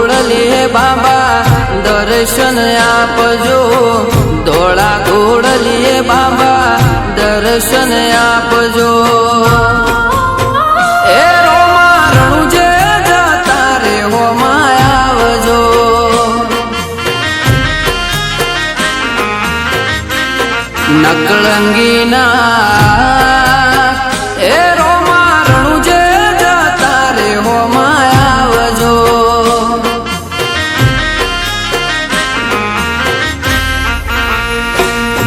ઘોડલીએ બાબા દર્શન આપજો, ધોળા ઘોડલીએ બાબા દર્શન આપજો। એ રોમા રણુજે જતા રે હોમાં આવજો, નકળંગીના એ રોમા રણુજે જતા રે હોમાં આવજો।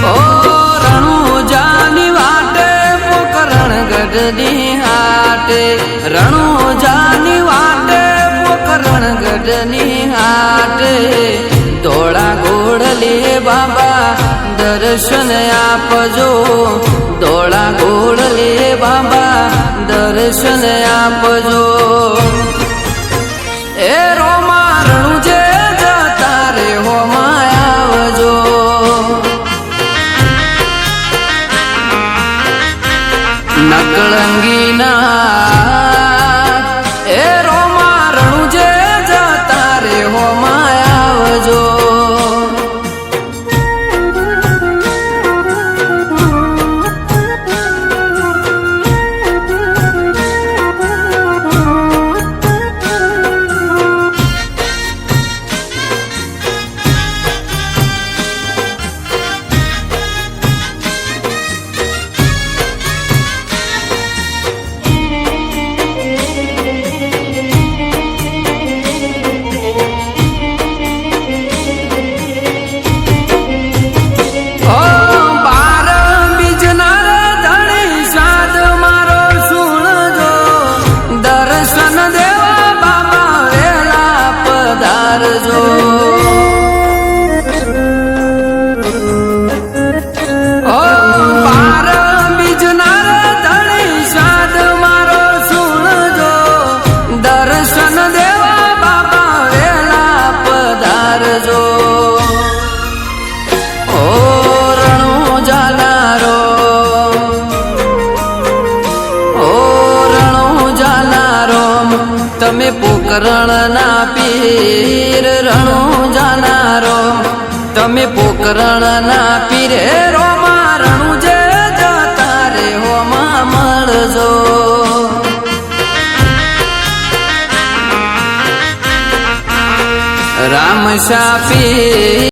ઓ રણુજાની વાટે પોકરણ ગઢની હાટે, રણુજાની વાટે પોકરણ ગઢની હાટે, ધોળા ઘોડલીએ બાબા દર્શન આપજો, ધોળા ઘોડલીએ બાબા દર્શન આપજો। એ રોમા રણુજે જતા રે હોમાં આવજો, નકળંગીના એ રોમા રણુજે જતા રે હોમાં આવજો। તમે પોકરણના પીર રણુજાના રો, તમે પોકરણના પીર રોમા રણુજે જતા રે હોમાં મળજો, રામ શાપી